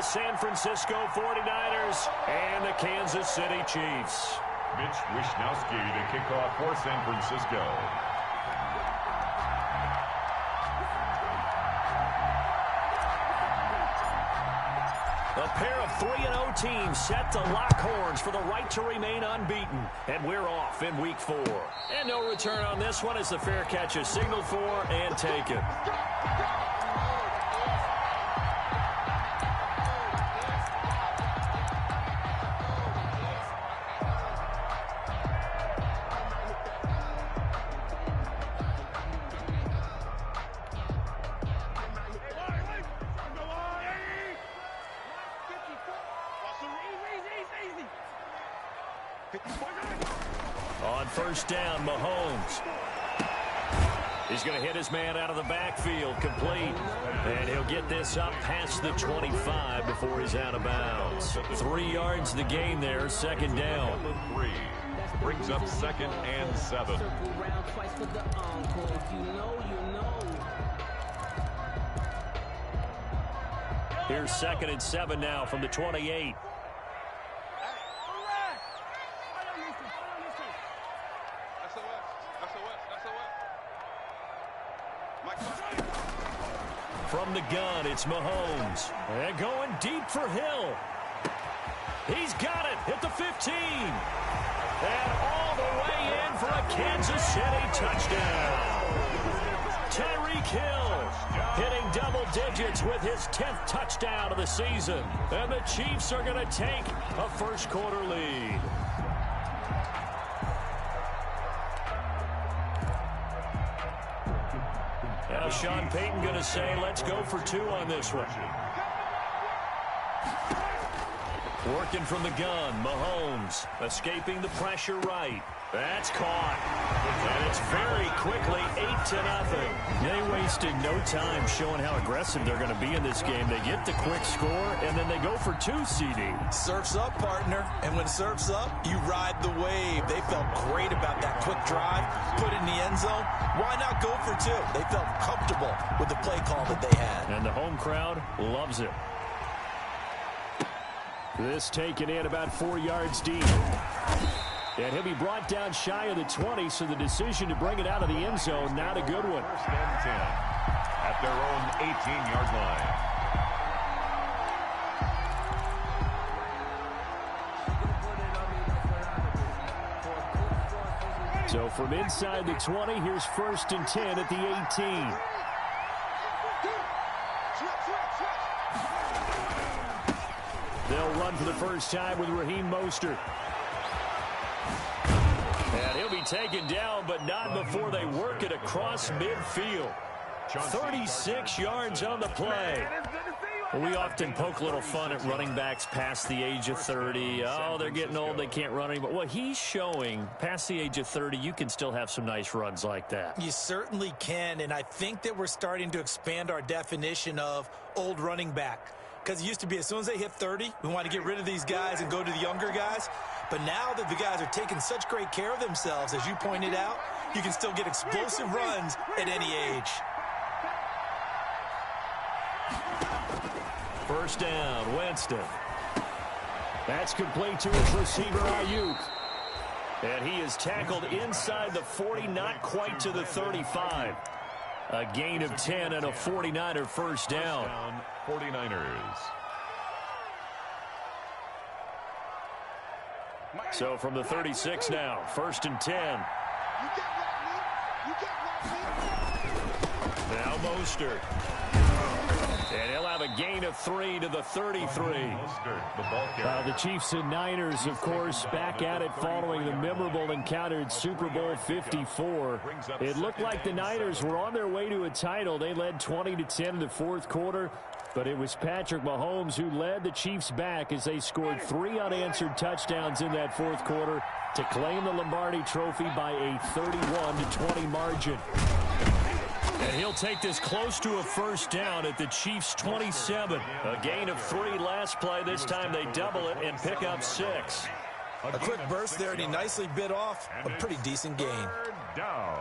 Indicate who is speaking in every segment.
Speaker 1: San Francisco 49ers and the Kansas City Chiefs.
Speaker 2: Mitch Wishnowsky to kick off for San Francisco.
Speaker 1: A pair of 3-0 teams set to lock horns for the right to remain unbeaten. And we're off in Week 4. And no return on this one as the fair catch is signaled for and taken. On first down, Mahomes. He's going to hit his man out of the backfield, complete. And he'll get this up past the 25 before he's out of bounds. 3 yards the gain there, second down.
Speaker 2: Number 3 brings up 2nd and 7.
Speaker 1: Here's 2nd and 7 now from the 28. From the gun, it's Mahomes. And going deep for Hill. He's got it at the 15. And all the way in for a Kansas City touchdown. Tyreek Hill hitting double digits with his 10th touchdown of the season. And the Chiefs are going to take a first quarter lead. Now Sean Payton going to say, let's go for 2 on this one. Working from the gun, Mahomes escaping the pressure right. That's caught. And it's very quickly 8-0. They wasted no time showing how aggressive they're going to be in this game. They get the quick score, and then they go for 2, CD.
Speaker 3: Surf's up, partner. And when surf's up, you ride the wave. They felt great about that quick drive, put it in the end zone. Why not go for 2? They felt comfortable with the play call that they had.
Speaker 1: And the home crowd loves it. This taken in about 4 yards deep. And he'll be brought down shy of the 20, so the decision to bring it out of the end zone, not a good one.
Speaker 2: 1st and 10 at their own 18-yard line.
Speaker 1: So from inside the 20, here's 1st and 10 at the 18. They'll run for the first time with Raheem Mostert. And he'll be taken down, but not before they work it across midfield. 36 yards on the play. We often poke a little fun at running backs past the age of 30. Oh, they're getting old, they can't run anymore. Well, he's showing past the age of 30, you can still have some nice runs like that.
Speaker 3: You certainly can, and I think that we're starting to expand our definition of old running back. Because it used to be as soon as they hit 30, we want to get rid of these guys and go to the younger guys. But now that the guys are taking such great care of themselves, as you pointed out, you can still get explosive runs at any age.
Speaker 1: First down, Winston. That's complete to his receiver, Ayuk. And he is tackled inside the 40, not quite to the 35. A gain of 10 and a 49er first down.
Speaker 2: 49ers.
Speaker 1: So from the 36 now, 1st and 10. Now Mostert. And he'll have a gain of 3 to the 33. The Chiefs and Niners, of course, back at it following the memorable encounter in Super Bowl 54. It looked like the Niners were on their way to a title. They led 20-10 in the 4th quarter. But it was Patrick Mahomes who led the Chiefs back as they scored 3 unanswered touchdowns in that 4th quarter to claim the Lombardi Trophy by a 31-20 margin. And he'll take this close to a first down at the Chiefs' 27. A gain of 3 last play. This time they double it and pick up 6.
Speaker 3: A quick burst there, and he nicely bit off a pretty decent gain.
Speaker 2: Down.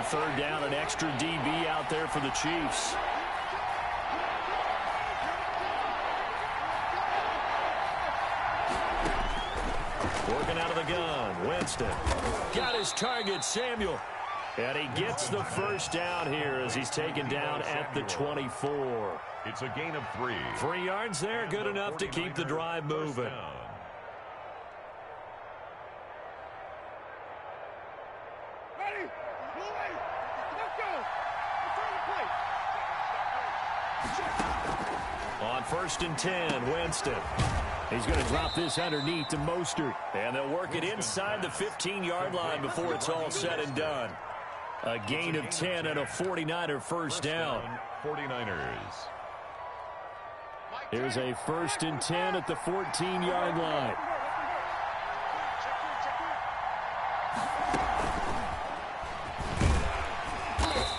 Speaker 1: third down, an extra DB out there for the Chiefs. Working out of the gun, Winston. Got his target, Samuel. And he gets the first down here as he's taken down at the 24.
Speaker 2: It's a gain of 3.
Speaker 1: 3 yards there, good enough to keep the drive moving. On 1st and 10, Winston. He's going to drop this underneath to Mostert. And they'll work it inside the 15-yard line before it's all said and done. A gain of 10 and a 49er first down.
Speaker 2: 49ers.
Speaker 1: Here's a 1st and 10 at the 14-yard line.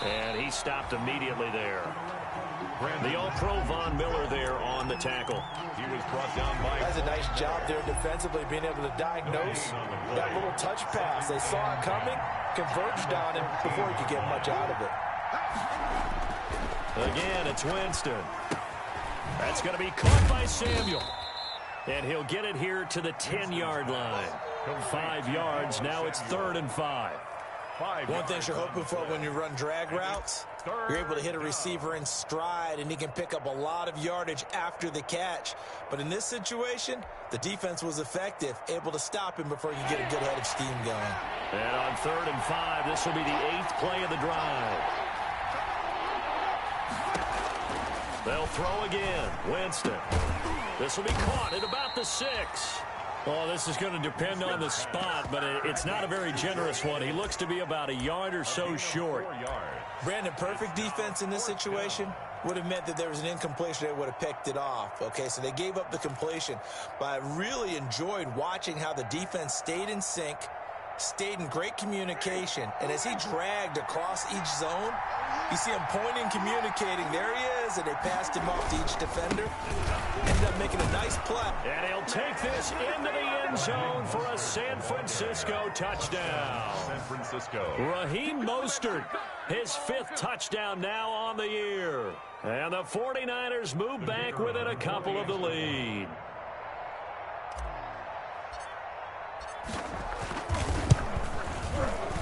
Speaker 1: And he stopped immediately there. The All-Pro Von Miller there on the tackle.
Speaker 2: He was brought down by...
Speaker 3: That's a nice job there defensively, being able to diagnose that little touch pass. They saw it coming, converged on him before he could get much out of it.
Speaker 1: Again, it's Winston. That's going to be caught by Samuel. And he'll get it here to the 10-yard line. 5 yards, now it's 3rd and 5.
Speaker 3: One thing you're hoping for when you run drag routes, you're able to hit a receiver in stride, and he can pick up a lot of yardage after the catch. But in this situation, the defense was effective, able to stop him before he could get a good head of steam going.
Speaker 1: And on 3rd and 5, this will be the 8th play of the drive. They'll throw again. Winston. This will be caught at about the 6. Oh, this is going to depend on the spot, but it's not a very generous one. He looks to be about a yard or so short.
Speaker 3: Brandon, perfect defense in this situation would have meant that there was an incompletion. They would have picked it off. Okay, so they gave up the completion. But I really enjoyed watching how the defense stayed in sync, stayed in great communication, and as he dragged across each zone, you see him pointing, communicating. There he is, and they passed him off to each defender. Ended up making a nice play.
Speaker 1: And he'll take this into the end zone for a San Francisco touchdown.
Speaker 2: San Francisco.
Speaker 1: Raheem Mostert, his 5th touchdown now on the year. And the 49ers move back within a couple of the lead.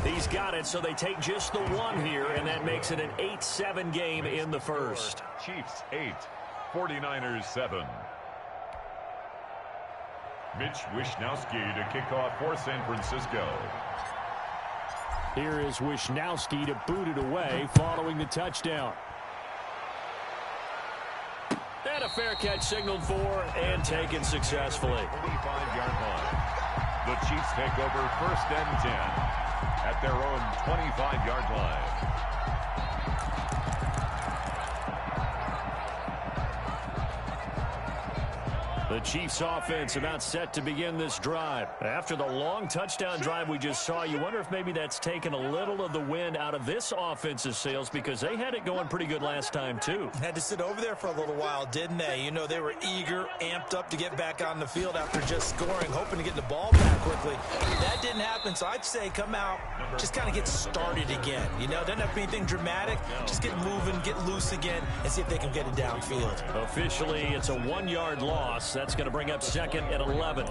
Speaker 1: He's got it, so they take just the 1 here, and that makes it an 8-7 game in the first.
Speaker 2: Chiefs 8, 49ers 7. Mitch Wishnowsky to kick off for San Francisco.
Speaker 1: Here is Wishnowsky to boot it away following the touchdown. And a fair catch signaled for and taken successfully.
Speaker 2: 25-yard line. The Chiefs take over 1st and 10 at their own 25-yard line.
Speaker 1: The Chiefs offense about set to begin this drive. After the long touchdown drive we just saw, you wonder if maybe that's taken a little of the wind out of this offense's sails, because they had it going pretty good last time too.
Speaker 3: Had to sit over there for a little while, didn't they? You know, they were eager, amped up to get back on the field after just scoring, hoping to get the ball back quickly. That didn't happen, so I'd say come out, just kind of get started again. You know, doesn't have to be anything dramatic. Just get moving, get loose again, and see if they can get it downfield.
Speaker 1: Officially, it's a 1-yard loss. That's going to bring up 2nd and 11.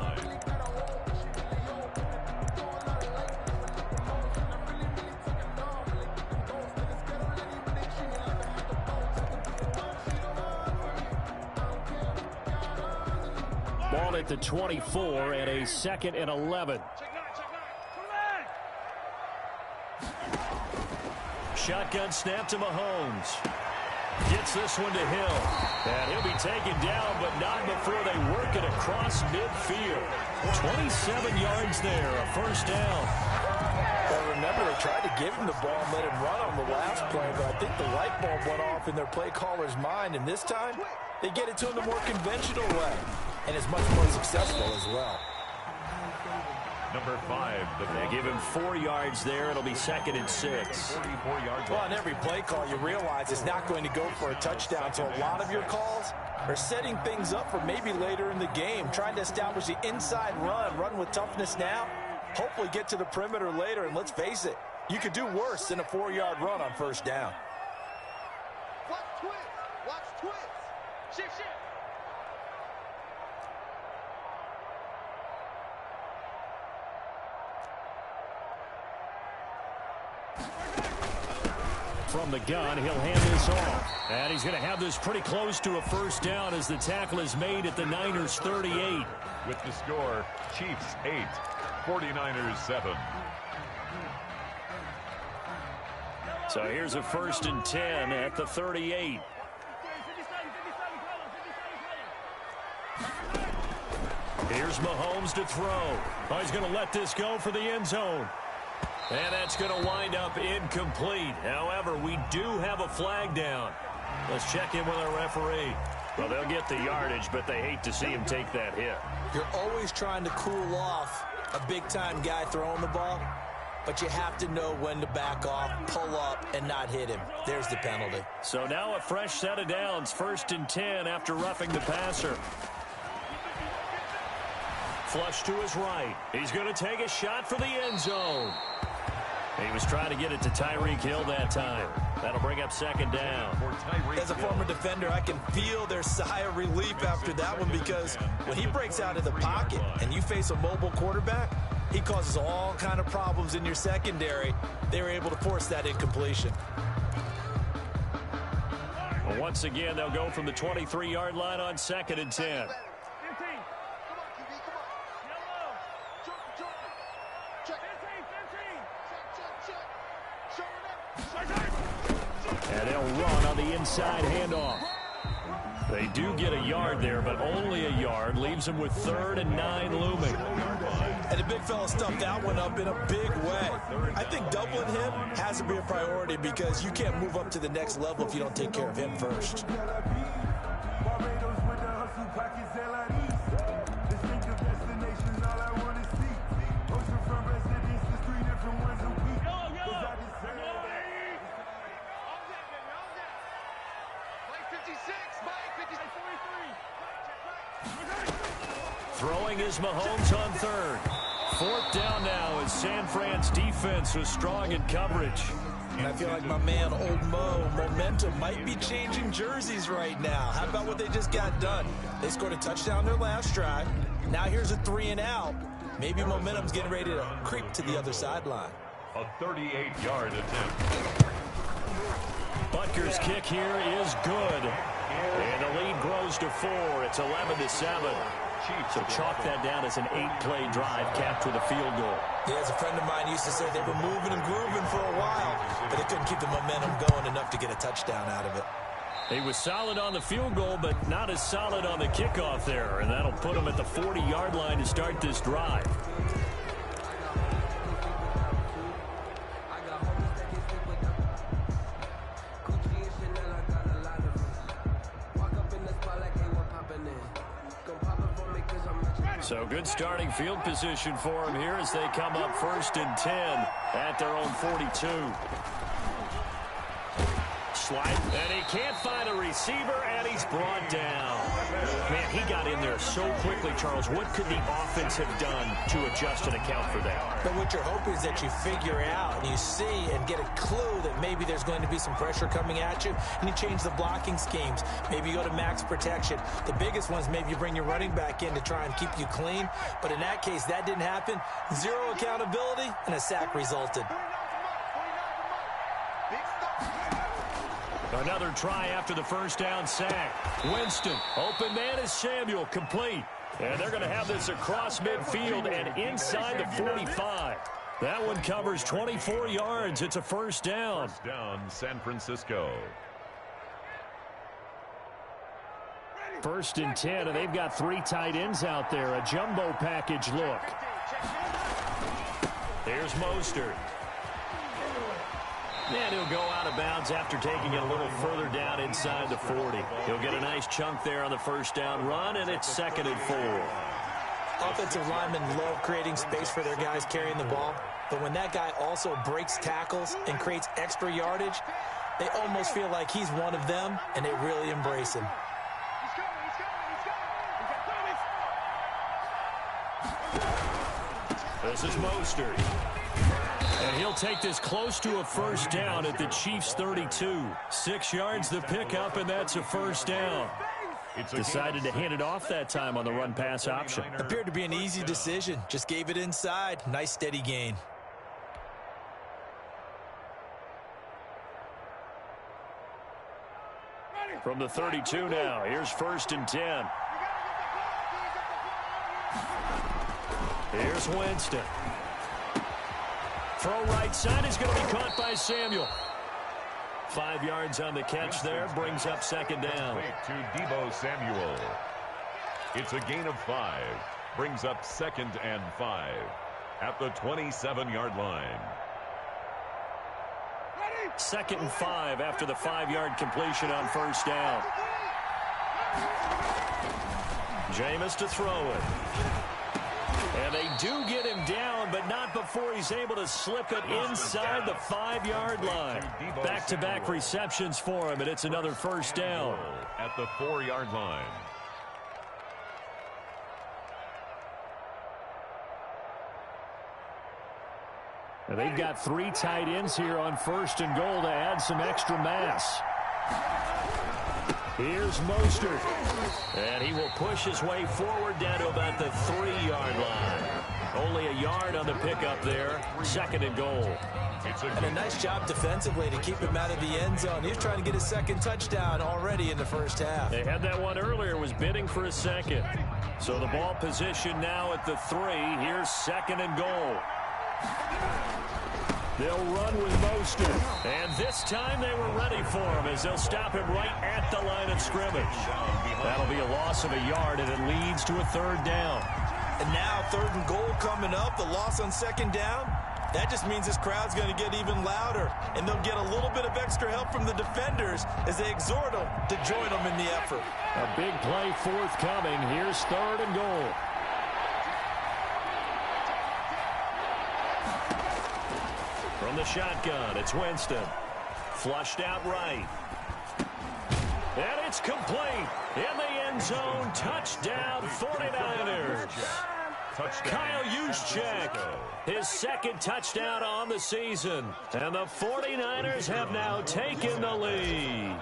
Speaker 1: Ball at the 24 and a 2nd and 11. Shotgun snap to Mahomes. Gets this one to Hill. And he'll be taken down, but not before they work it across midfield. 27 yards there, a first down.
Speaker 3: Well, remember, they tried to give him the ball and let him run on the last play, but I think the light bulb went off in their play caller's mind, and this time they get it to him the more conventional way, and it's much more successful as well.
Speaker 2: Number 5.
Speaker 1: They give him 4 yards there. It'll be 2nd and 6.
Speaker 2: 44-yard
Speaker 3: well, on every play call, you realize it's not going to go for a touchdown. So a lot of your calls are setting things up for maybe later in the game, trying to establish the inside run with toughness now, hopefully get to the perimeter later. And let's face it, You could do worse than a 4-yard run on first down.
Speaker 4: Watch twist. Watch twist. Shift.
Speaker 1: From the gun, he'll hand this off. And he's going to have this pretty close to a first down as the tackle is made at the Niners' 38.
Speaker 2: With the score, Chiefs 8, 49ers 7.
Speaker 1: So here's a 1st and 10 at the 38. Here's Mahomes to throw. Oh, he's going to let this go for the end zone. And that's going to wind up incomplete. However, we do have a flag down. Let's check in with our referee. Well, they'll get the yardage, but they hate to see him take that hit.
Speaker 3: You're always trying to cool off a big-time guy throwing the ball, but you have to know when to back off, pull up, and not hit him. There's the penalty.
Speaker 1: So now a fresh set of downs, 1st and 10 after roughing the passer. Flush to his right. He's going to take a shot for the end zone. He was trying to get it to Tyreek Hill that time. That'll bring up 2nd down.
Speaker 3: As a former defender, I can feel their sigh of relief after that one, because when he breaks out of the pocket and you face a mobile quarterback, he causes all kind of problems in your secondary. They were able to force that incompletion.
Speaker 1: Well, once again, they'll go from the 23-yard line on 2nd and 10. And they'll run on the inside handoff. They do get a yard there, but only a yard. Leaves them with 3rd and 9 looming.
Speaker 3: And the big fella stuffed that one up in a big way. I think doubling him has to be a priority, because you can't move up to the next level if you don't take care of him first.
Speaker 1: Throwing is Mahomes on 3rd. 4th down now as San Fran's defense was strong in coverage.
Speaker 3: And I feel like my man, Old Mo, momentum might be changing jerseys right now. How about what they just got done? They scored a touchdown their last drive. Now here's a 3 and out. Maybe momentum's getting ready to creep to the other sideline.
Speaker 2: A 38-yard attempt.
Speaker 1: Butker's kick here is good. And the lead grows to 4. It's 11-7. So chalk that down as an 8-play drive capped with a field goal.
Speaker 3: Yeah, as a friend of mine used to say, they were moving and grooving for a while, but they couldn't keep the momentum going enough to get a touchdown out of it.
Speaker 1: He was solid on the field goal, but not as solid on the kickoff there, and that'll put him at the 40-yard line to start this drive. So good starting field position for him here as they come up 1st and 10 at their own 42. Slide, and he can't find a receiver, and he's brought down. Man, he got in there so quickly, Charles. What could the offense have done to adjust and account for that?
Speaker 3: But what you're hoping is that you figure out and you see and get a clue that maybe there's going to be some pressure coming at you, and you change the blocking schemes. Maybe you go to max protection. The biggest ones, maybe you bring your running back in to try and keep you clean. But in that case, that didn't happen. 0 accountability, and a sack resulted.
Speaker 1: Another try after the 1st down sack. Winston, open man is Samuel, complete. And they're going to have this across midfield and inside the 45. That one covers 24 yards. It's a 1st down.
Speaker 2: 1st down, San Francisco.
Speaker 1: 1st and 10, and they've got 3 tight ends out there. A jumbo package look. Here's Mostert. And he'll go out of bounds after taking it a little further down inside the 40. He'll get a nice chunk there on the 1st down run, and it's 2nd and 4.
Speaker 3: Offensive linemen love creating space for their guys carrying the ball, but when that guy also breaks tackles and creates extra yardage, they almost feel like he's one of them, and they really embrace him. This is Mostert.
Speaker 1: And he'll take this close to a first down at the Chiefs' 32. 6 yards the pickup, and that's a first down. Decided to hand it off that time on the run-pass option.
Speaker 3: Appeared to be an easy decision. Just gave it inside. Nice steady gain.
Speaker 1: From the 32 now, here's 1st and 10. Here's Winston. Throw right side is going to be caught by Samuel. 5 yards on the catch there, brings up 2nd down.
Speaker 2: To Deebo Samuel. It's a gain of 5. Brings up 2nd and 5 at the 27-yard line.
Speaker 1: 2nd and 5 after the 5-yard completion on 1st down. Jameis to throw it. And they do get him down, but not before he's able to slip it inside the 5-yard line. Back-to-back receptions for him, and it's another 1st down.
Speaker 2: At the 4-yard line.
Speaker 1: And they've got 3 tight ends here on 1st and goal to add some extra mass. Here's Mostert. And he will push his way forward down to about the 3-yard line. Only a yard on the pickup there. 2nd and goal.
Speaker 3: And a nice job defensively to keep him out of the end zone. He's trying to get his 2nd touchdown already in the 1st half.
Speaker 1: They had that one earlier, was bidding for a 2nd. So the ball position now at the 3. Here's 2nd and goal. They'll run with Mostert. And this time they were ready for him as they'll stop him right at the line of scrimmage. That'll be a loss of a yard, and it leads to a 3rd down.
Speaker 3: And now 3rd and goal coming up. The loss on 2nd down. That just means this crowd's going to get even louder. And they'll get a little bit of extra help from the defenders as they exhort them to join them in the effort.
Speaker 1: A big play forthcoming. Here's 3rd and goal. From the shotgun, it's Winston. Flushed out right. And it's complete. In the end zone, touchdown 49ers. Kyle Juszczyk, his 2nd touchdown on the season. And the 49ers have now taken the lead.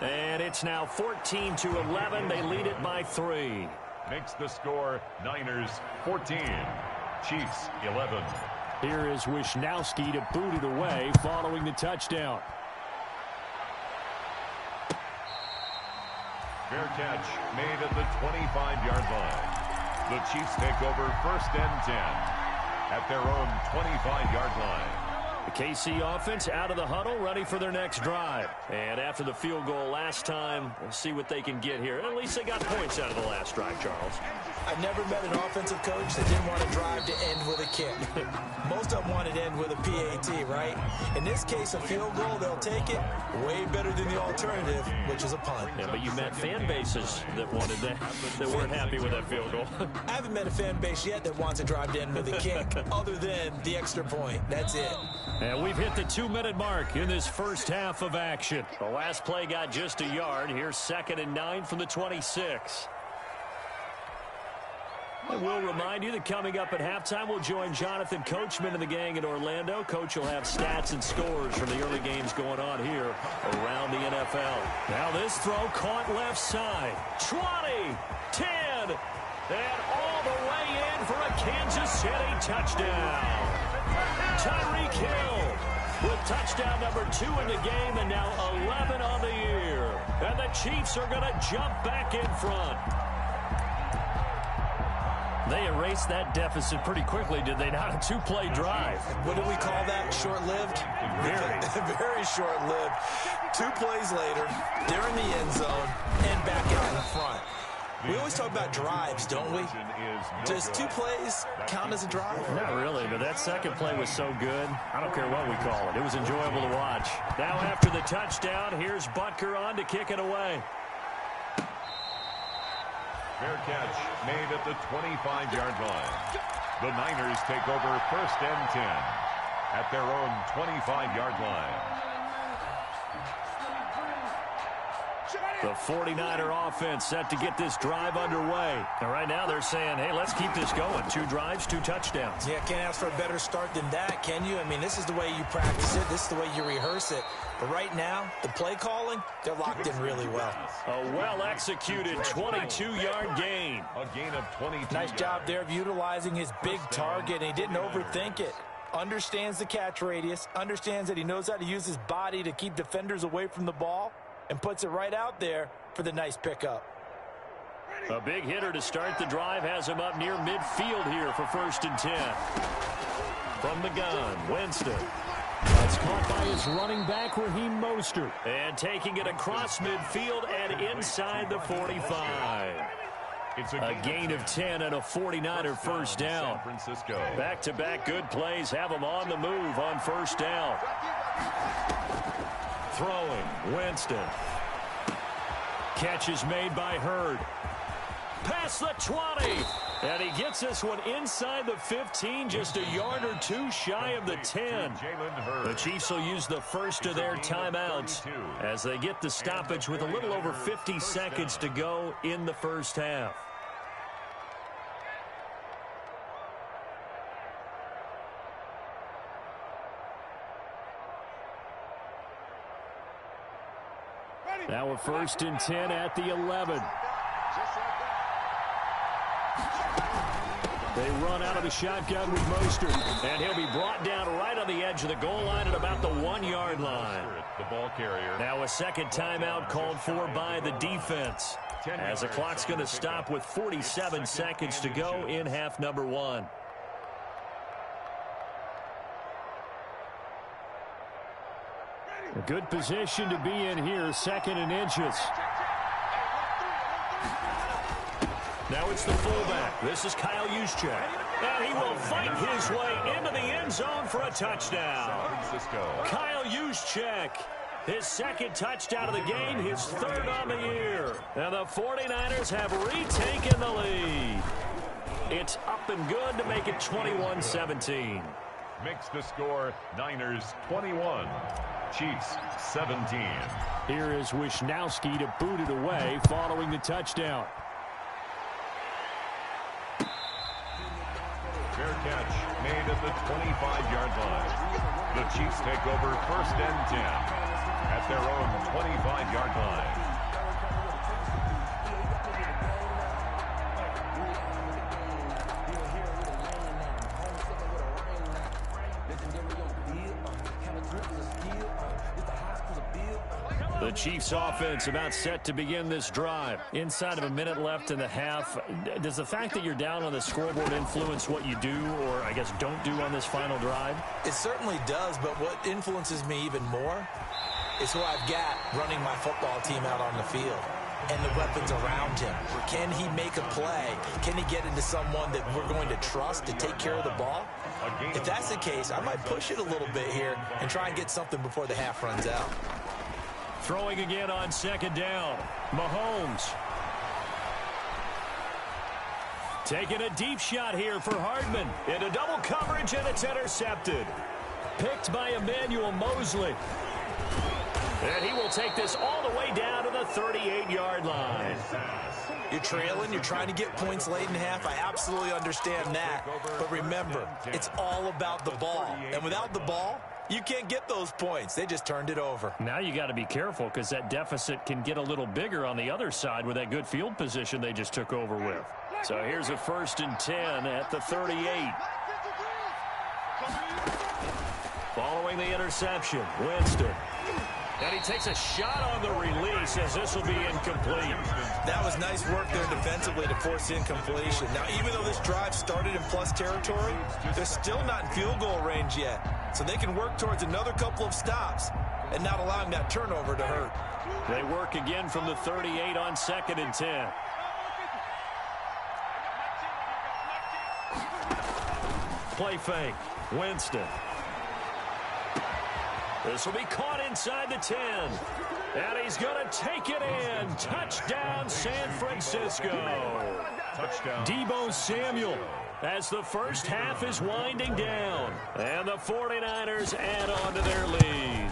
Speaker 1: And it's now 14-11. They lead it by 3.
Speaker 2: Makes the score Niners 14, Chiefs 11.
Speaker 1: Here is Wisnowski to boot it away following the touchdown.
Speaker 2: Fair catch made at the 25-yard line. The Chiefs take over 1st and 10 at their own 25-yard line.
Speaker 1: The KC offense out of the huddle, ready for their next drive. And after the field goal last time, we'll see what they can get here. At least they got points out of the last drive, Charles.
Speaker 3: I never met an offensive coach that didn't want to drive to end with a kick. Most of them wanted to end with a PAT, right? In this case, a field goal, they'll take it. Way better than the alternative, which is a punt.
Speaker 1: Yeah, but you met fan bases that wanted that weren't happy with that field goal.
Speaker 3: I haven't met a fan base yet that wants to drive to end with a kick, other than the extra point. That's it.
Speaker 1: And we've hit the 2-minute mark in this 1st half of action. The last play got just a yard. Here's 2nd and 9 from the 26. And we'll remind you that coming up at halftime, we'll join Jonathan Coachman and the gang in Orlando. Coach will have stats and scores from the early games going on here around the NFL. Now this throw caught left side. 20, 10, and all the way in for a Kansas City touchdown. Tyreek Hill with touchdown number 2 in the game, and now 11 on the year. And the Chiefs are going to jump back in front. They erased that deficit pretty quickly, did they not? A 2-play drive.
Speaker 3: What do we call that? Short-lived?
Speaker 1: Very.
Speaker 3: Very short-lived. 2 plays later, they're in the end zone and back out in front. We always talk about drives, don't we? Does 2 plays count as a drive?
Speaker 1: Not really, but that 2nd play was so good. I don't care what we call it. It was enjoyable to watch. Now after the touchdown, here's Butker on to kick it away.
Speaker 2: Fair catch made at the 25-yard line. The Niners take over 1st and 10 at their own 25-yard line.
Speaker 1: The 49er offense set to get this drive underway. And right now they're saying, hey, let's keep this going. 2 drives, 2 touchdowns.
Speaker 3: Yeah, can't ask for a better start than that, can you? I mean, this is the way you practice it. This is the way you rehearse it. But right now, the play calling, they're locked in really well.
Speaker 1: A well-executed 22-yard gain.
Speaker 2: A gain of 22.
Speaker 3: Nice job there of utilizing his big target, and he didn't overthink it. Understands the catch radius, understands that he knows how to use his body to keep defenders away from the ball, and puts it right out there for the nice pickup.
Speaker 1: A big hitter to start the drive has him up near midfield here for 1st and 10. From the gun, Winston. That's caught by his running back, Raheem Mostert. And taking it across midfield and inside the 45.
Speaker 2: It's
Speaker 1: a gain of 10 and a 49er first down. Back-to-back good plays have them on the move on 1st down. Throwing, Winston. Catch is made by Hurd. Past the 20. And he gets this one inside the 15, just a yard or 2 shy of the 10. The Chiefs will use the first of their timeouts as they get the stoppage with a little over 50 seconds to go in the first half. Now a 1st and 10 at the 11. They run out of the shotgun with Mostert, and he'll be brought down right on the edge of the goal line at about the 1-yard line.
Speaker 2: The ball carrier.
Speaker 1: Now a second timeout called for by the defense, as the clock's going to stop with 47 seconds to go in half number 1. A good position to be in here, 2nd and inches. Now it's the fullback. This is Kyle Juszczyk. And he will fight his way into the end zone for a touchdown. Kyle Juszczyk, his 2nd touchdown of the game, his 3rd on the year. And the 49ers have retaken the lead. It's up and good to make it 21-17.
Speaker 2: Makes the score Niners 21. Chiefs 17.
Speaker 1: Here is Wisnowski to boot it away following the touchdown.
Speaker 2: Fair catch made at the 25-yard line. The Chiefs take over 1st and 10 at their own 25-yard line.
Speaker 1: The Chiefs offense about set to begin this drive. Inside of a minute left in the half. Does the fact that you're down on the scoreboard influence what you do, or I guess don't do on this final drive?
Speaker 3: It certainly does, but what influences me even more is who I've got running my football team out on the field and the weapons around him. Can he make a play? Can he get into someone that we're going to trust to take care of the ball? If that's the case, I might push it a little bit here and try and get something before the half runs out.
Speaker 1: Throwing again on 2nd down. Mahomes. Taking a deep shot here for Hardman. Into double coverage, and it's intercepted. Picked by Emmanuel Mosley. And he will take this all the way down to the 38-yard line.
Speaker 3: You're trailing, you're trying to get points late in half. I absolutely understand that. But remember, it's all about the ball. And without the ball, you can't get those points. They just turned it over.
Speaker 1: Now you got to be careful because that deficit can get a little bigger on the other side with that good field position they just took over with. So here's a 1st and 10 at the 38. Following the interception, Winston. And he takes a shot on the release as this will be incomplete.
Speaker 3: That was nice work there defensively to force incompletion. Now, even though this drive started in plus territory, they're still not in field goal range yet. So they can work towards another couple of stops and not allowing that turnover to hurt.
Speaker 1: They work again from the 38 on 2nd and 10. Play fake. Winston. This will be caught inside the 10. And he's going to take it in. Touchdown, San Francisco.
Speaker 2: Touchdown.
Speaker 1: Deebo Samuel as the first half is winding down. And the 49ers add on to their lead.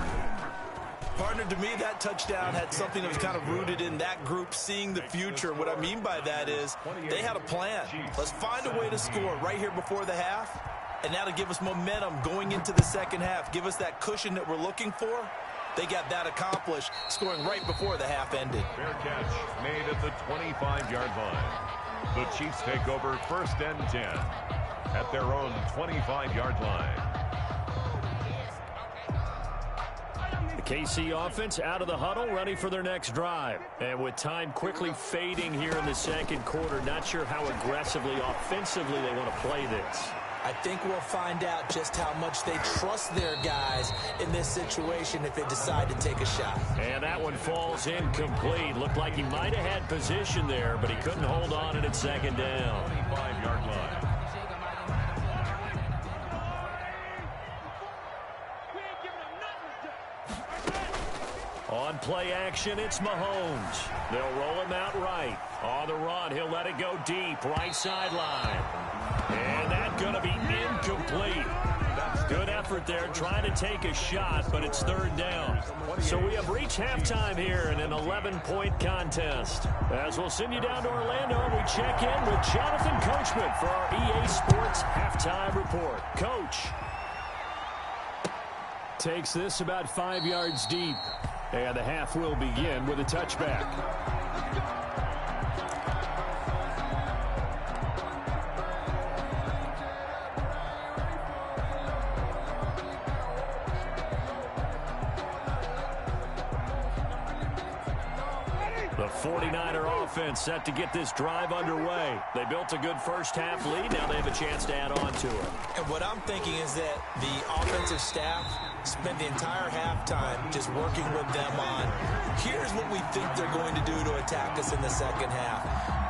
Speaker 3: Partner, to me, that touchdown had something that was kind of rooted in that group seeing the future. What I mean by that is they had a plan. Let's find a way to score right here before the half, and that'll give us momentum going into the second half, give us that cushion that we're looking for. They got that accomplished, scoring right before the half ended.
Speaker 2: Fair catch made at the 25-yard line. The Chiefs take over 1st and 10 at their own 25-yard line.
Speaker 1: The KC offense out of the huddle, ready for their next drive. And with time quickly fading here in the second quarter, not sure how aggressively, offensively they want to play this.
Speaker 3: I think we'll find out just how much they trust their guys in this situation if they decide to take a shot.
Speaker 1: And that one falls incomplete. Looked like he might have had position there, but he couldn't hold on at second down.
Speaker 2: 25-yard line.
Speaker 1: On play action, it's Mahomes. They'll roll him out right. On the run, he'll let it go deep, right sideline. And that's going to be incomplete. Good effort there, trying to take a shot, but it's 3rd down. So we have reached halftime here in an 11-point contest. As we'll send you down to Orlando, we check in with Jonathan Coachman for our EA Sports Halftime Report. Coach. Takes this about 5 yards deep. And the half will begin with a touchback. The 49er offense set to get this drive underway. They built a good first half lead. Now they have a chance to add on to it.
Speaker 3: And what I'm thinking is that the offensive staff spent the entire halftime just working with them on, here's what we think they're going to do to attack us in the second half.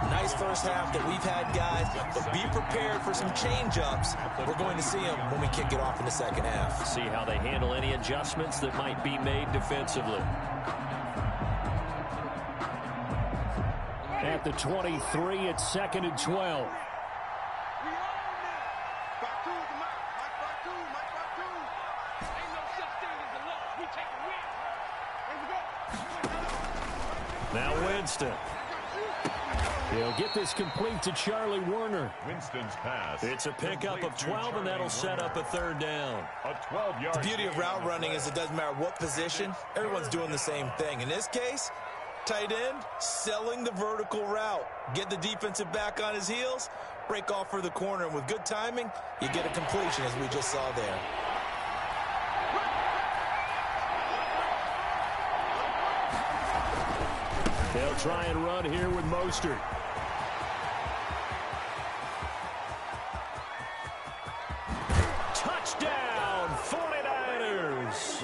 Speaker 3: Nice first half that we've had, guys, but be prepared for some change-ups. We're going to see them when we kick it off in the second half.
Speaker 1: See how they handle any adjustments that might be made defensively. At the 23, it's 2nd and 12. Now Winston. He'll get this complete to Charlie Warner.
Speaker 2: Winston's pass.
Speaker 1: It's a pickup of 12, and that'll set up a 3rd down.
Speaker 2: A 12-yard.
Speaker 3: The beauty of route running is it doesn't matter what position. Everyone's doing the same thing. In this case, tight end, selling the vertical route. Get the defensive back on his heels, break off for the corner, and with good timing, you get a completion, as we just saw there.
Speaker 1: They'll try and run here with Mostert. Touchdown, 49ers.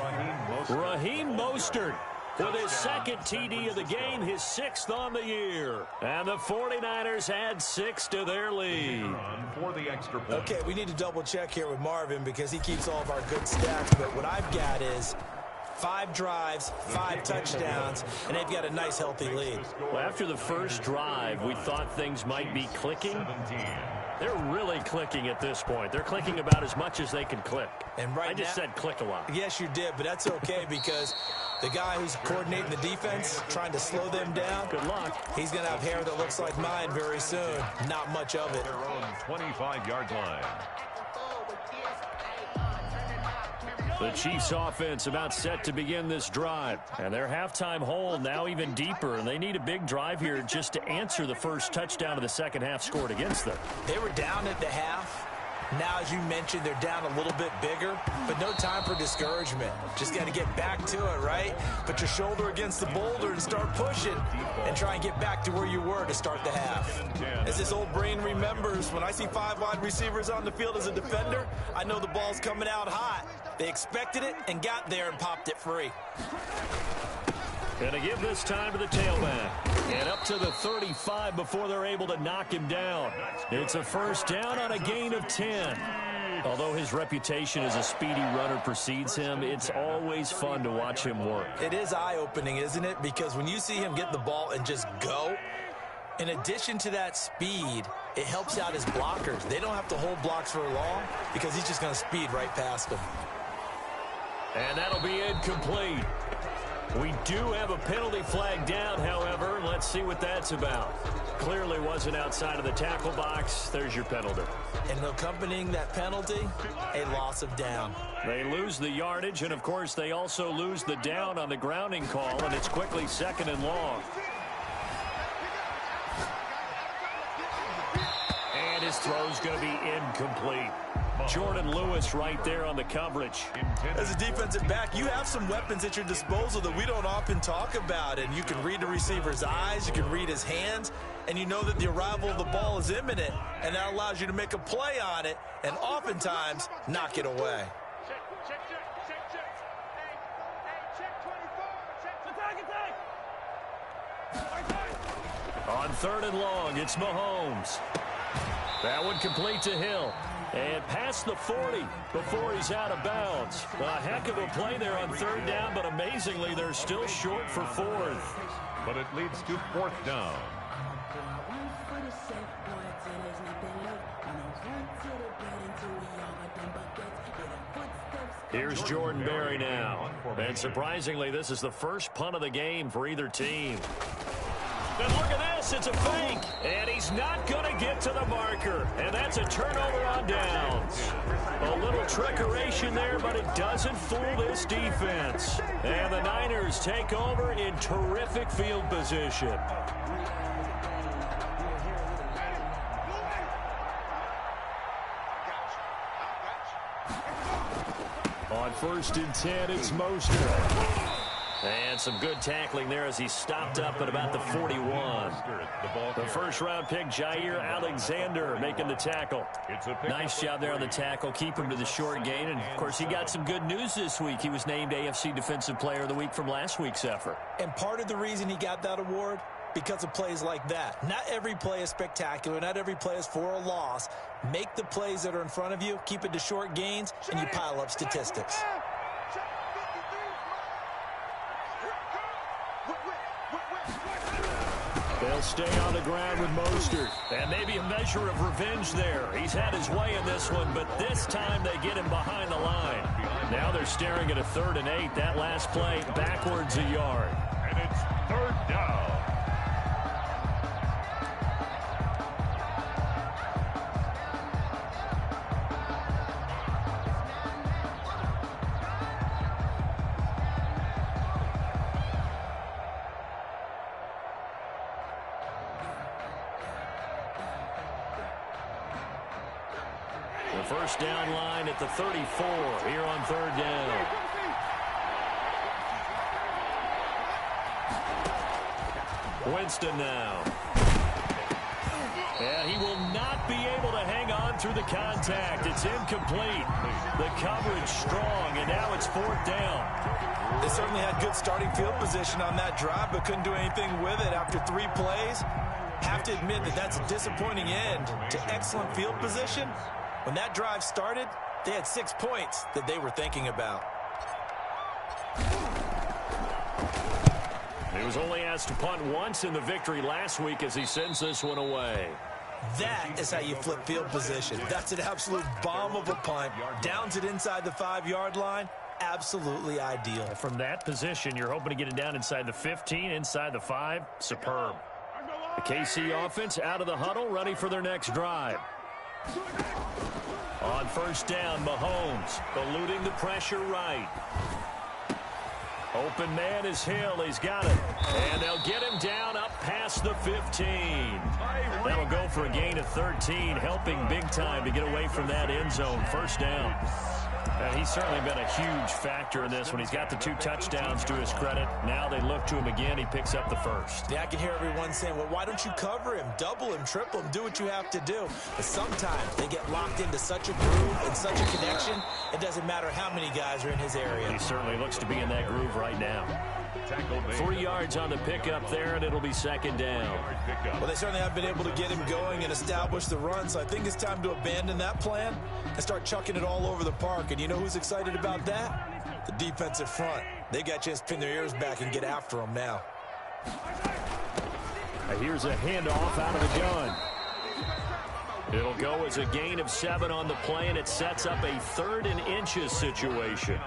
Speaker 1: Raheem Mostert with his 2nd TD of the game, his 6th on the year. And the 49ers add 6 to their lead.
Speaker 2: For the extra point.
Speaker 3: Okay, we need to double check here with Marvin because he keeps all of our good stats. But what I've got is 5 drives, 5 touchdowns, and they've got a nice, healthy lead.
Speaker 1: Well, after the first drive, we thought things might be clicking.
Speaker 2: 17.
Speaker 1: They're really clicking at this point. They're clicking about as much as they can click.
Speaker 3: And right
Speaker 1: I just said click a lot.
Speaker 3: Yes, you did, but that's okay because the guy who's coordinating the defense, trying to slow them down,
Speaker 1: Good luck.
Speaker 3: he's going to have hair that looks like mine very soon. Not much of it.
Speaker 2: Their own 25-yard line.
Speaker 1: The Chiefs offense about set to begin this drive. And their halftime hole now even deeper. And they need a big drive here just to answer the first touchdown of the second half scored against them.
Speaker 3: They were down at the half. Now, as you mentioned, they're down a little bit bigger, but no time for discouragement. Just got to get back to it, right? Put your shoulder against the boulder and start pushing and try and get back to where you were to start the half. As this old brain remembers, when I see 5 wide receivers on the field as a defender, I know the ball's coming out hot. They expected it and got there and popped it free.
Speaker 1: Going to give this time to the tailback. And up to the 35 before they're able to knock him down. It's a first down on a gain of 10. Although his reputation as a speedy runner precedes him, it's always fun to watch him work.
Speaker 3: It is eye-opening, isn't it? Because when you see him get the ball and just go, in addition to that speed, it helps out his blockers. They don't have to hold blocks for long because he's just going to speed right past them.
Speaker 1: And that'll be incomplete. We do have a penalty flag down, however. Let's see what that's about. Clearly wasn't outside of the tackle box. There's your penalty.
Speaker 3: And accompanying that penalty, a loss of down.
Speaker 1: They lose the yardage, and, of course, they also lose the down on the grounding call, and it's quickly 2nd and long. And his throw's going to be incomplete. Jordan Lewis right there on the coverage.
Speaker 3: As a defensive back, you have some weapons at your disposal that we don't often talk about. And you can read the receiver's eyes, you can read his hands, and you know that the arrival of the ball is imminent. And that allows you to make a play on it and oftentimes knock it away.
Speaker 1: On 3rd and long, it's Mahomes. That one complete to Hill. And past the 40 before he's out of bounds. A heck of a play there on 3rd down, but amazingly, they're still short for 4th.
Speaker 2: But it leads to 4th down.
Speaker 1: Here's Jordan Berry now. And surprisingly, this is the first punt of the game for either team. And look at this, it's a fake. And he's not going to get to the marker. And that's a turnover on downs. A little trickeration there, but it doesn't fool this defense. And the Niners take over in terrific field position. On 1st and 10, it's Mostert. And some good tackling there as he stopped up at about the 41. The first-round pick, Jair Alexander, making the tackle. Nice job there on the tackle. Keep him to the short gain. And, of course, he got some good news this week. He was named AFC Defensive Player of the Week from last week's effort.
Speaker 3: And part of the reason he got that award, because of plays like that. Not every play is spectacular. Not every play is for a loss. Make the plays that are in front of you, keep it to short gains, and you pile up statistics.
Speaker 1: They'll stay on the ground with Mostert. And maybe a measure of revenge there. He's had his way in this one, but this time they get him behind the line. Now they're staring at a 3rd and 8. That last play backwards a yard.
Speaker 2: And it's 3rd down.
Speaker 1: The first down line at the 34 here on 3rd down. Winston now. And he will not be able to hang on through the contact. It's incomplete. The coverage strong, and now it's 4th down.
Speaker 3: They certainly had good starting field position on that drive, but couldn't do anything with it after 3 plays. Have to admit that that's a disappointing end to excellent field position. When that drive started, they had 6 points that they were thinking about.
Speaker 1: He was only asked to punt once in the victory last week as he sends this one away.
Speaker 3: That is how you flip field position. That's an absolute bomb of a punt. Downs it inside the 5-yard line. Absolutely ideal.
Speaker 1: From that position, you're hoping to get it down inside the 15, inside the 5. Superb. The KC offense out of the huddle, ready for their next drive. On 1st down, Mahomes eluding the pressure right. Open man is Hill. He's got it. And they'll get him down up past the 15. That'll go for a gain of 13, helping big time to get away from that end zone. 1st down. He's certainly been a huge factor in this when he's got the 2 touchdowns to his credit. Now they look to him again. He picks up the 1st.
Speaker 3: Yeah, I can hear everyone saying, well, why don't you cover him, double him, triple him, do what you have to do. But sometimes they get locked into such a groove and such a connection, it doesn't matter how many guys are in his area.
Speaker 1: He certainly looks to be in that groove right now. 3 yards on the pickup there, and it'll be 2nd down.
Speaker 3: Well, they certainly have been able to get him going and establish the run, so I think it's time to abandon that plan and start chucking it all over the park. And you know who's excited about that? The defensive front. They got a chance to pin their ears back and get after him now.
Speaker 1: Here's a handoff out of the gun. It'll go as a gain of 7 on the play, and it sets up a 3rd and inches situation.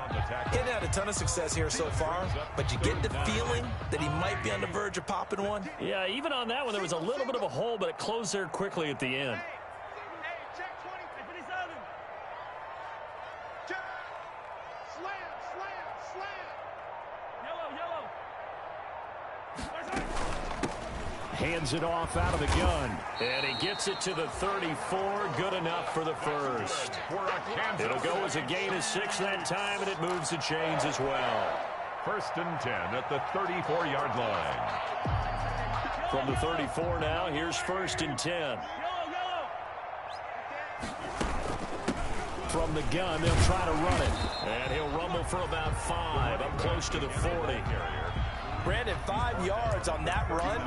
Speaker 3: He's had a ton of success here so far, but you get the feeling that he might be on the verge of popping one.
Speaker 1: Yeah, even on that one, there was a little bit of a hole, but it closed there quickly at the end. Hands it off out of the gun. And he gets it to the 34. Good enough for the first. It'll go as a gain of 6 that time, and it moves the chains as well.
Speaker 2: 1st and 10 at the 34-yard line.
Speaker 1: From the 34 now, here's 1st and 10. From the gun, they'll try to run it. And he'll rumble for about 5, up close to the 40.
Speaker 3: Brandon, 5 yards on that run.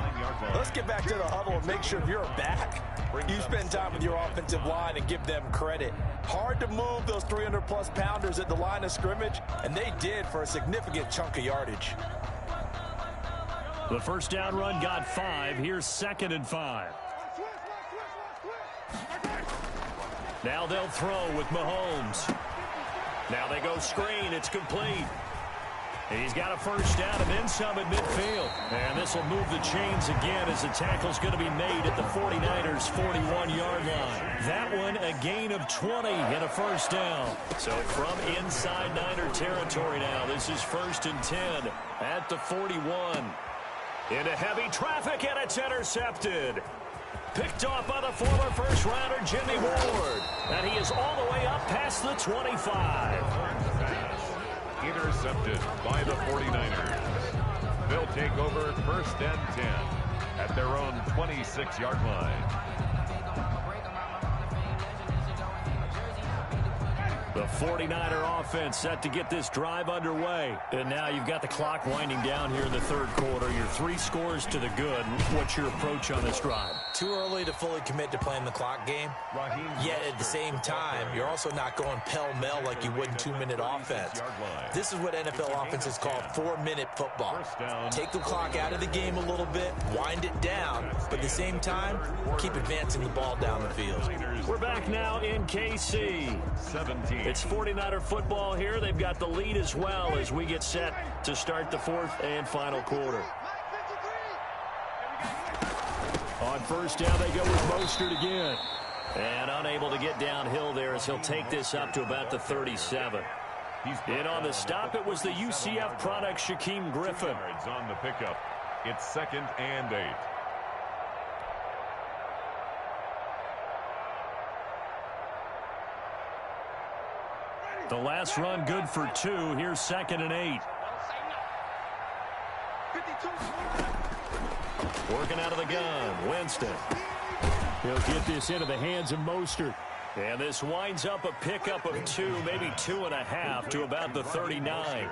Speaker 3: Let's get back to the huddle and make sure if you're a back, you spend time with your offensive line and give them credit. Hard to move those 300-plus pounders at the line of scrimmage, and they did for a significant chunk of yardage.
Speaker 1: The first down run got 5. Here's 2nd and 5. Now they'll throw with Mahomes. Now they go screen. It's complete. He's got a first down and then some at midfield. And this will move the chains again as the tackle's going to be made at the 49ers' 41-yard line. That one a gain of 20 and a first down. So from inside Niner territory now, this is 1st and 10 at the 41. Into heavy traffic, and it's intercepted. Picked off by the former first-rounder Jimmy Ward. And he is all the way up past the 25.
Speaker 2: Intercepted by the 49ers. They'll take over 1st and 10 at their own 26-yard line.
Speaker 1: The 49er offense set to get this drive underway. And now you've got the clock winding down here in the 3rd quarter. You're 3 scores to the good. What's your approach on this drive?
Speaker 3: Too early to fully commit to playing the clock game. Yet at the same time, you're also not going pell-mell like you would in 2-minute offense. This is what NFL offenses call 4-minute football. Take the clock out of the game a little bit, wind it down, but at the same time, keep advancing the ball down the field.
Speaker 1: We're back now in KC.
Speaker 2: 17.
Speaker 1: It's 49er football here. They've got the lead as well as we get set to start the 4th and final quarter. On first down, they go with Mostert again. And unable to get downhill there as he'll take this up to about the 37. In on the stop, it was the UCF product, Shaquem Griffin.
Speaker 2: On the pickup, it's 2nd and 8.
Speaker 1: The last run good for 2. Here's 2nd and 8. Working out of the gun, Winston. He'll get this into the hands of Mostert. And this winds up a pickup of 2, maybe 2.5 to about the 39.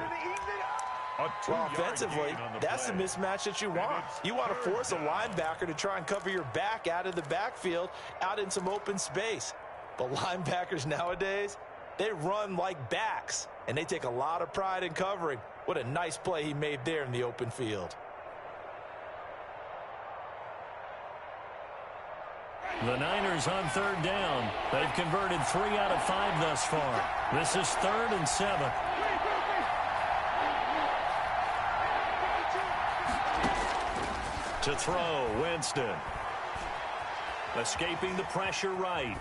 Speaker 3: Well, offensively, that's the mismatch that you want. You want to force a linebacker to try and cover your back out of the backfield, out in some open space. But linebackers nowadays, they run like backs, and they take a lot of pride in covering. What a nice play he made there in the open field.
Speaker 1: The Niners on 3rd down. They've converted 3 out of 5 thus far. This is 3rd and 7. To throw, Winston. Escaping the pressure right.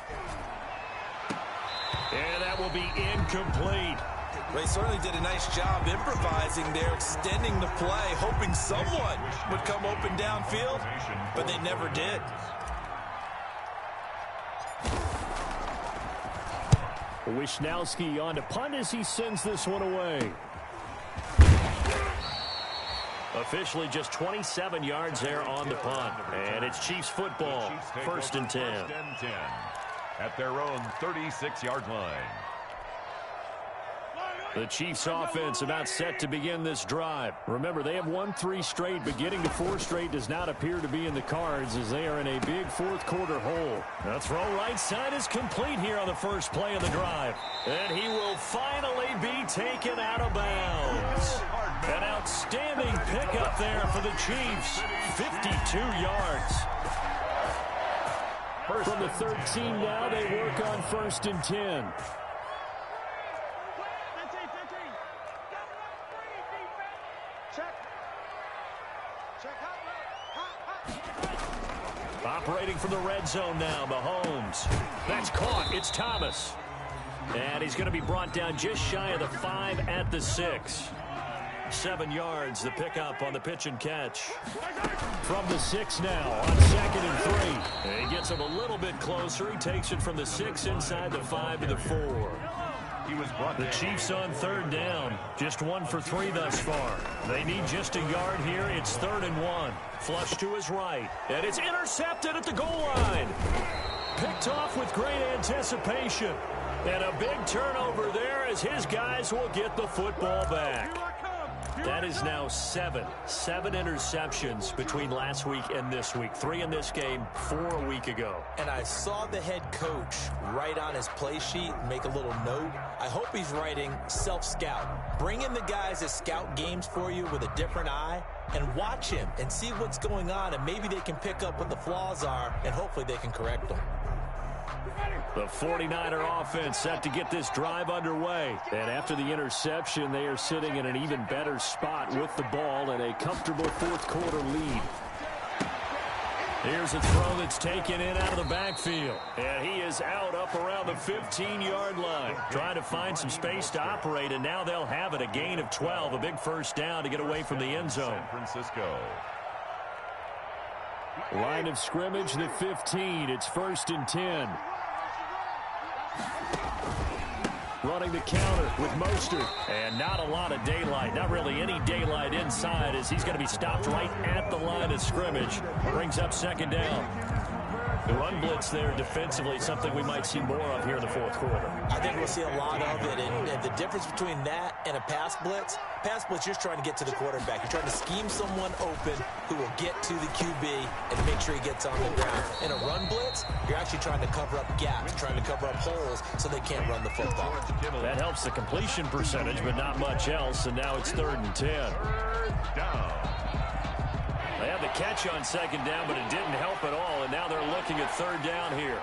Speaker 1: And that will be incomplete.
Speaker 3: They certainly did a nice job improvising there, extending the play, hoping someone would come open downfield, but they never did.
Speaker 1: Wisnowski on to punt as he sends this one away. Officially just 27 yards there on the punt. And it's Chiefs football, 1st and 10.
Speaker 2: At their own 36-yard line.
Speaker 1: The Chiefs offense about set to begin this drive. Remember, they have won 3 straight, but getting to 4 straight does not appear to be in the cards as they are in a big 4th quarter hole. The throw right side is complete here on the first play of the drive. And he will finally be taken out of bounds. An outstanding pickup there for the Chiefs. 52 yards. From the 13 now, they work on 1st and 10. Operating from the red zone now, Mahomes. That's caught. It's Thomas. And he's going to be brought down just shy of the 5 at the 6. 7 yards, the pickup on the pitch and catch. From the 6 now on 2nd and 3. He gets him a little bit closer. He takes it from the 6 inside the 5 to the 4. The Chiefs on 3rd down. Just 1 for 3 thus far. They need just a yard here. It's 3rd and 1. Flush to his right. And it's intercepted at the goal line. Picked off with great anticipation. And a big turnover there as his guys will get the football back. That is now 7 interceptions between last week and this week. 3 in this game, 4 a week ago.
Speaker 3: And I saw the head coach write on his play sheet, make a little note. I hope he's writing self-scout. Bring in the guys that scout games for you with a different eye and watch him and see what's going on, and maybe they can pick up what the flaws are, and hopefully they can correct them.
Speaker 1: The 49er offense set to get this drive underway. And after the interception, they are sitting in an even better spot with the ball and a comfortable 4th quarter lead. Here's a throw that's taken in out of the backfield. And he is out up around the 15-yard line. Trying to find some space to operate, and now they'll have it. A gain of 12, a big first down to get away from the end zone.
Speaker 2: San Francisco.
Speaker 1: Line of scrimmage, the 15. It's 1st and 10. Running the counter with Mostert. And not a lot of daylight. Not really any daylight inside as he's going to be stopped right at the line of scrimmage. Brings up 2nd down. The run blitz there defensively, something we might see more of here in the 4th quarter.
Speaker 3: I think we'll see a lot of it. And the difference between that and a pass blitz, you're trying to get to the quarterback. You're trying to scheme someone open who will get to the QB and make sure he gets on the ground. In a run blitz, you're actually trying to cover up gaps, trying to cover up holes so they can't run the football.
Speaker 1: That helps the completion percentage, but not much else. And now it's 3rd and 10. They had the catch on 2nd down, but it didn't help at all, and now they're looking at 3rd down here.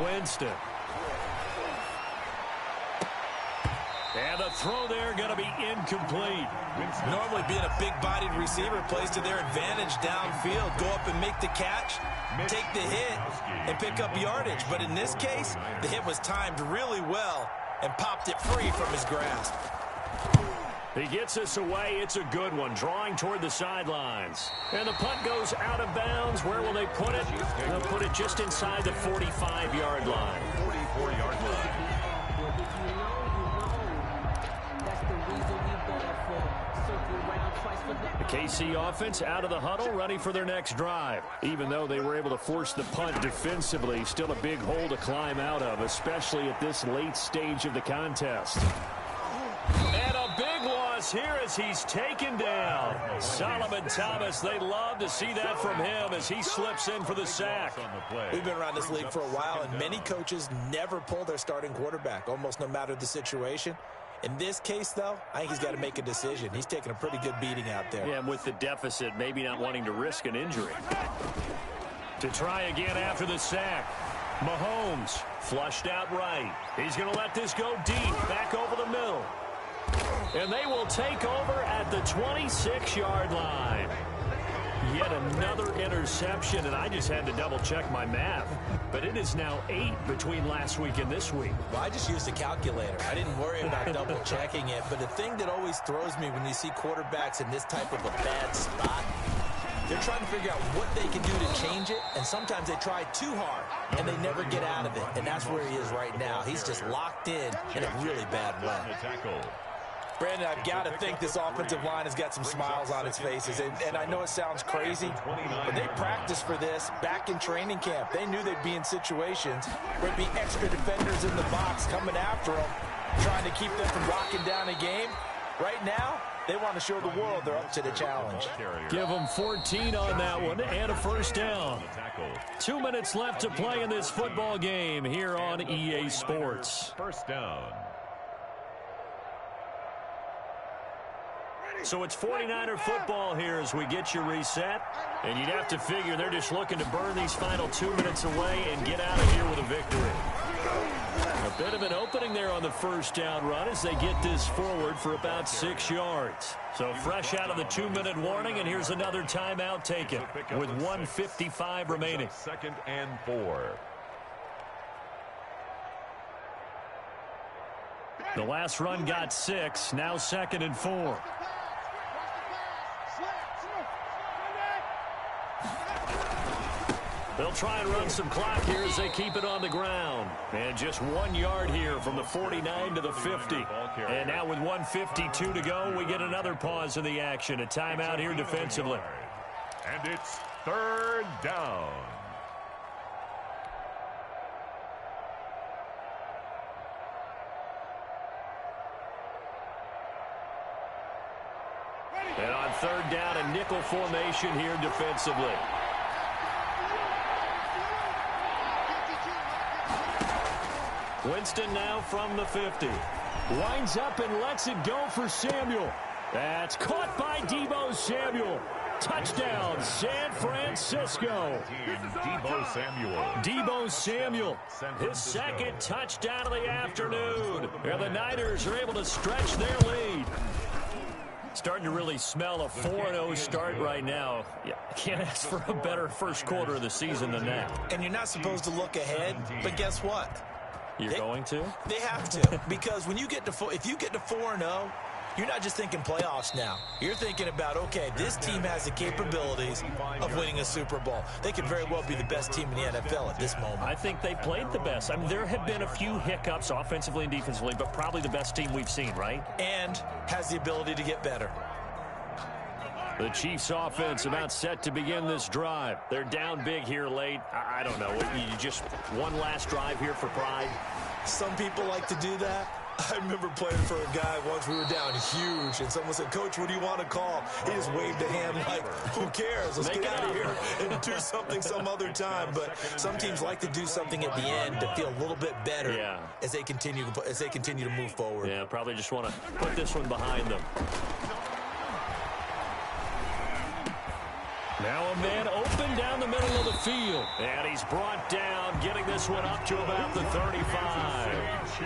Speaker 1: Winston. And the throw there going to be incomplete.
Speaker 3: Normally being a big-bodied receiver plays to their advantage downfield. Go up and make the catch, take the hit, and pick up yardage. But in this case, the hit was timed really well and popped it free from his grasp.
Speaker 1: He gets us away. It's a good one. Drawing toward the sidelines. And the punt goes out of bounds. Where will they put it? They'll put it just inside the 45-yard line.
Speaker 2: 44-yard line.
Speaker 1: The KC offense out of the huddle, ready for their next drive. Even though they were able to force the punt defensively, still a big hole to climb out of, especially at this late stage of the contest. And a big loss here as he's taken down. Solomon Thomas, they love to see that from him as he slips in for the sack.
Speaker 3: We've been around this league for a while, and many coaches never pull their starting quarterback, almost no matter the situation. In this case, though, I think he's got to make a decision. He's taking a pretty good beating out there.
Speaker 1: Yeah, and with the deficit, maybe not wanting to risk an injury. To try again after the sack. Mahomes flushed out right. He's going to let this go deep, back over the middle. And they will take over at the 26-yard line. Yet another interception, and I just had to double-check my math. But it is now 8 between last week and this week.
Speaker 3: Well, I just used a calculator. I didn't worry about double-checking it. But the thing that always throws me when you see quarterbacks in this type of a bad spot, they're trying to figure out what they can do to change it, and sometimes they try too hard, and they never get out of it. And that's where he is right now. He's just locked in a really bad way. Brandon, I've got to think this offensive line has got some smiles on its faces. And I know it sounds crazy, but they practiced for this back in training camp. They knew they'd be in situations where there'd be extra defenders in the box coming after them, trying to keep them from locking down a game. Right now, they want to show the world they're up to the challenge.
Speaker 1: Give them 14 on that one and a first down. 2 minutes left to play in this football game here on EA Sports.
Speaker 2: First down.
Speaker 1: So it's 49er football here as we get you reset. And you'd have to figure they're just looking to burn these final 2 minutes away and get out of here with a victory. A bit of an opening there on the first down run as they get this forward for about 6 yards. So fresh out of the 2-minute warning, and here's another timeout taken with 1:55 remaining.
Speaker 2: 2nd and 4.
Speaker 1: The last run got 6, now 2nd and 4. They'll try and run some clock here as they keep it on the ground. And just 1 yard here from the 49 to the 50. And now with 1:52 to go, we get another pause in the action. A timeout here defensively.
Speaker 2: And it's 3rd down.
Speaker 1: And on 3rd down, a nickel formation here defensively. Winston now from the 50. Winds up and lets it go for Samuel. That's caught by Deebo Samuel. Touchdown, San Francisco. Deebo Samuel, his 2nd touchdown of the afternoon. And the Niners are able to stretch their lead. Starting to really smell a 4-0 start right now. Yeah, can't ask for a better first quarter of the season than that.
Speaker 3: And you're not supposed to look ahead, but guess what?
Speaker 1: You're going to?
Speaker 3: They have to, because when you get to if you get to 4-0, you're not just thinking playoffs now. You're thinking about, okay, this team has the capabilities of winning a Super Bowl. They could very well be the best team in the NFL at this moment.
Speaker 1: I think they played the best. I mean, there have been a few hiccups offensively and defensively, but probably the best team we've seen, right?
Speaker 3: And has the ability to get better.
Speaker 1: The Chiefs offense about set to begin this drive. They're down big here late. I don't know. You just one last drive here for pride?
Speaker 3: Some people like to do that. I remember playing for a guy once. We were down huge, and someone said, "Coach, what do you want to call?" He just waved a hand like, who cares? Let's get out of here and do something some other time. But some teams like to do something at the end to feel a little bit better as they continue to move forward.
Speaker 1: Yeah, probably just want to put this one behind them. Now a man open down the middle of the field. And he's brought down, getting this one up to about the 35.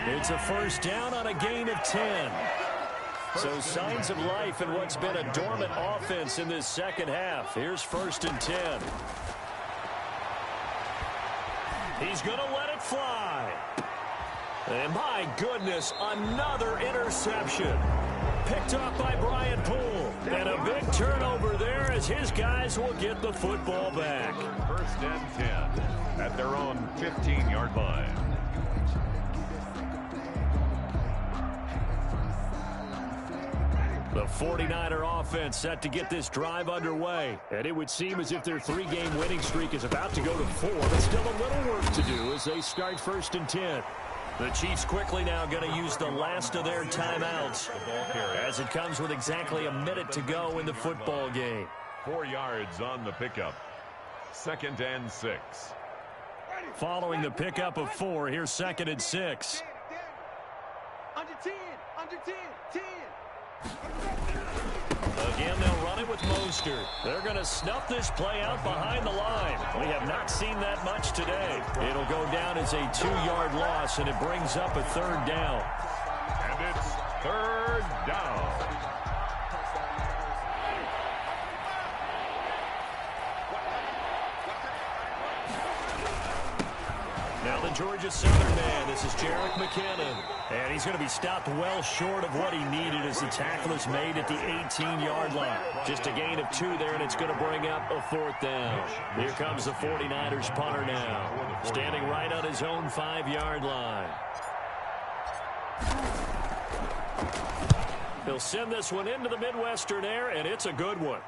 Speaker 1: It's a first down on a gain of 10. So signs of life in what's been a dormant offense in this second half. Here's 1st and 10. He's going to let it fly. And my goodness, another interception. Picked off by Brian Poole. And a big turnover there as his guys will get the football back.
Speaker 2: 1st and 10 at their own 15-yard line.
Speaker 1: The 49er offense set to get this drive underway. And it would seem as if their 3-game winning streak is about to go to 4, but still a little work to do as they start 1st and 10. The Chiefs quickly now going to use the last of their timeouts as it comes with exactly a minute to go in the football game.
Speaker 2: 4 yards on the pickup. 2nd and 6.
Speaker 1: Following the pickup of 4, here's 2nd and 6.
Speaker 4: Under 10, under 10, 10.
Speaker 1: Again, they'll run it with Mostert. They're going to snuff this play out behind the line. We have not seen that much today. It'll go down as a 2-yard loss, and it brings up a 3rd down.
Speaker 2: And it's 3rd down.
Speaker 1: Now the Georgia Southern man, this is Jerick McKinnon. And he's going to be stopped well short of what he needed as the tackle is made at the 18-yard line. Just a gain of 2 there, and it's going to bring up a 4th down. Here comes the 49ers punter now, standing right on his own 5-yard line. He'll send this one into the Midwestern air, and it's a good one.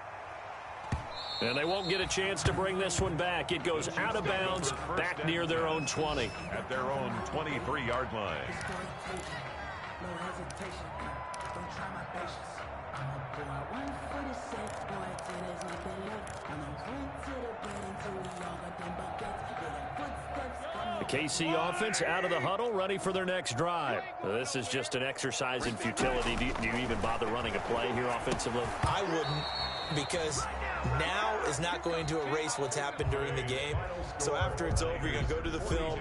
Speaker 1: And they won't get a chance to bring this one back. It goes out of bounds back near their own 20.
Speaker 2: At their own 23-yard line.
Speaker 1: The KC offense out of the huddle, ready for their next drive. This is just an exercise in futility. Do you even bother running a play here offensively?
Speaker 3: I wouldn't, because now is not going to erase what's happened during the game. So after it's over, you're going to go to the film.